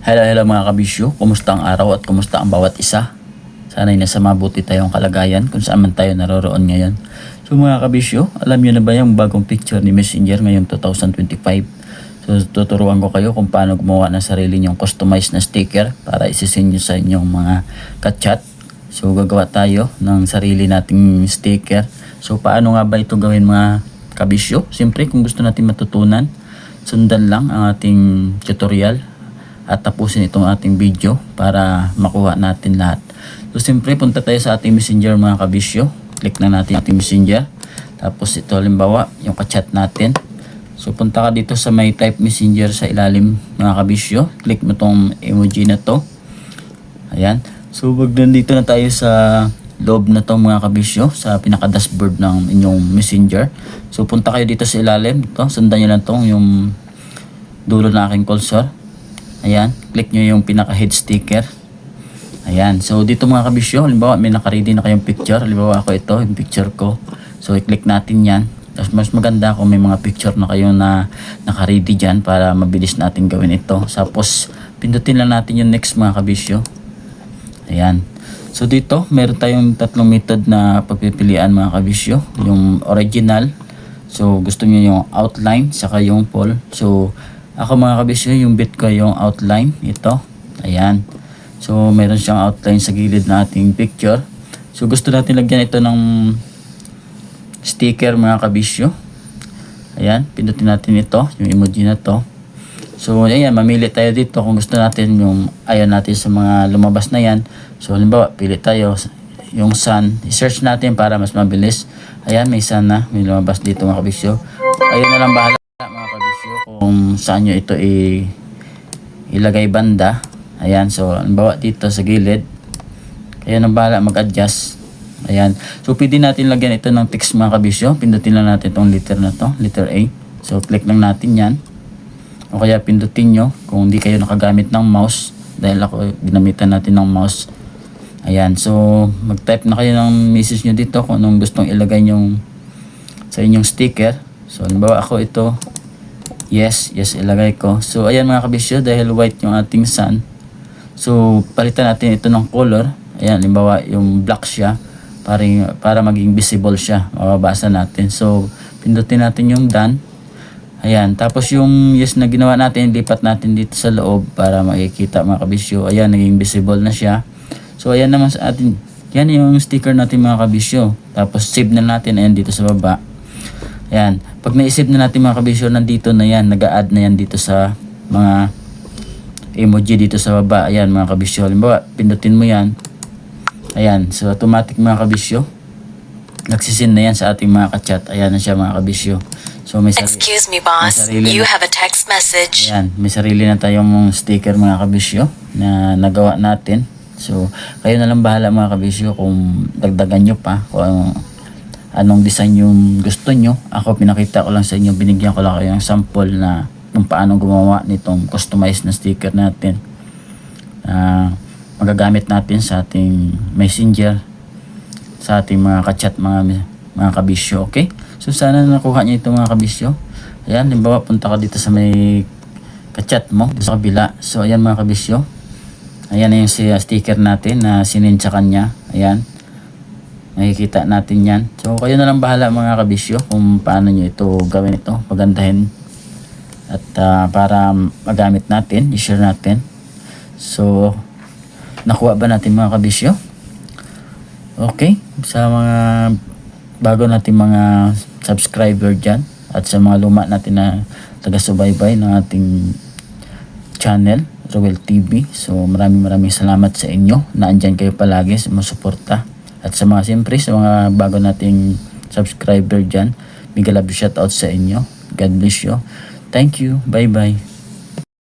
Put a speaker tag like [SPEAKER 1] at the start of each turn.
[SPEAKER 1] Hello mga kabisyo, kumusta ang araw at kumusta ang bawat isa? Sana'y nasa mabuti tayong kalagayan kung saan man tayo naroroon ngayon. So mga kabisyo, alam nyo na ba yung bagong picture ni Messenger ngayong 2025? So tuturuan ko kayo kung paano gumawa ng sarili nyong customized na sticker para isisend nyo sa inyong mga ka-chat. So gagawa tayo ng sarili nating sticker. So paano nga ba ito gawin mga kabisyo? Siyempre kung gusto natin matutunan, sundan lang ang ating tutorial at tapusin itong ating video para makuha natin lahat. So siyempre punta tayo sa ating messenger mga kabisyo. Click na natin ating messenger. Tapos ito halimbawa yung ka-chat natin. So punta ka dito sa may type messenger sa ilalim mga kabisyo. Click mo tong emoji na to. Ayan. So wag nandito na tayo sa loob na to mga kabisyo, sa pinaka dashboard ng inyong messenger. So punta kayo dito sa ilalim. Ito, sundan nyo lang tong yung dulo ng aking cursor. Ayan, click nyo yung pinaka head sticker. Ayan, so dito mga kabisyo, halimbawa may naka-ready na kayong picture. Halimbawa ako ito, yung picture ko. So i-click natin yan. Tapos mas maganda kung may mga picture na kayo na naka-ready dyan para mabilis natin gawin ito. Tapos pindutin lang natin yung next mga kabisyo. Ayan. So dito, meron tayong tatlong method na pagpipilian mga kabisyo. Yung original, so gusto nyo yung outline, saka yung full. So ako mga kabisyo, yung bit ko yung outline, ito. Ayan. So meron siyang outline sa gilid na ating picture. So gusto natin lagyan ito ng sticker mga kabisyo. Ayan, pindutin natin ito, yung emoji na to. So ayan, mamili tayo dito kung gusto natin yung ayaw natin sa mga lumabas na yan. So halimbawa, pili tayo yung sun. I-search natin para mas mabilis. Ayan, may sun na, may lumabas dito mga kabisyo. Ayun na lang bahala mga kabisyo kung saan nyo ito ilagay banda. Ayan, so halimbawa dito sa gilid, kayo nang bahala mag-adjust. Ayan, so pwede natin lagyan ito ng text mga kabisyo. Pindutin lang natin itong letter na to, letter A. So click lang natin yan. O kaya pindutin nyo kung hindi kayo nakagamit ng mouse, dahil ako ginamitan natin ng mouse. Ayan, so mag-type na kayo ng message nyo dito kung anong gustong ilagay nyo sa inyong sticker. So halimbawa ako ito, yes ilagay ko. So ayan mga kabisyo, dahil white yung ating sun, so palitan natin ito ng color. Ayan, halimbawa yung black siya para maging visible siya, mababasa natin. So pindutin natin yung done. Ayan, tapos yung yes na ginawa natin, lipat natin dito sa loob para makikita mga kabisyo. Ayan, naging visible na siya. So ayan naman sa atin, yan yung sticker natin mga kabisyo. Tapos save na natin, ayan dito sa baba. Ayan, pag na-save na natin mga kabisyo, nandito na yan, nag-a-add na yan dito sa mga emoji dito sa baba. Ayan mga kabisyo, halimbawa pindutin mo yan. Ayan, so automatic mga kabisyo, nagsisin na yan sa ating mga ka-chat. Ayan na siya mga kabisyo. So may
[SPEAKER 2] Excuse me, boss. You have a text message.
[SPEAKER 1] Ayan, may sarili na tayong sticker mga kabisyo na nagawa natin. So kayo na lang bahala mga kabisyo kung dagdagan nyo pa, kung anong design yung gusto nyo. Ako pinakita ko lang sa inyo, binigyan ko lang kayo ng sample na kung paano gumawa nitong customized na sticker natin. Magagamit natin sa ating messenger, sa ating mga ka-chat mga kabisyo, okay? So sana nakuha niyo ito mga kabisyo. Ayan, halimbawa punta ka dito sa may ka-chat mo, dito sa kabila. So ayan mga kabisyo. Ayan na yung sticker natin na sinend sa kanya. Ayan. Makikita natin yan. So kayo na lang bahala mga kabisyo kung paano nyo ito gawin, ito pagandahin. At para magamit natin, i-share natin. So nakuha ba natin mga kabisyo? Okay, sa mga bago natin mga subscriber dyan at sa mga luma natin na taga-subaybay ng ating channel, Roel TV. So maraming salamat sa inyo na andyan kayo palagi sa mga suporta. At sa mga siyempre, sa mga bago nating subscriber dyan, mega love shoutout sa inyo. God bless you. Thank you. Bye bye.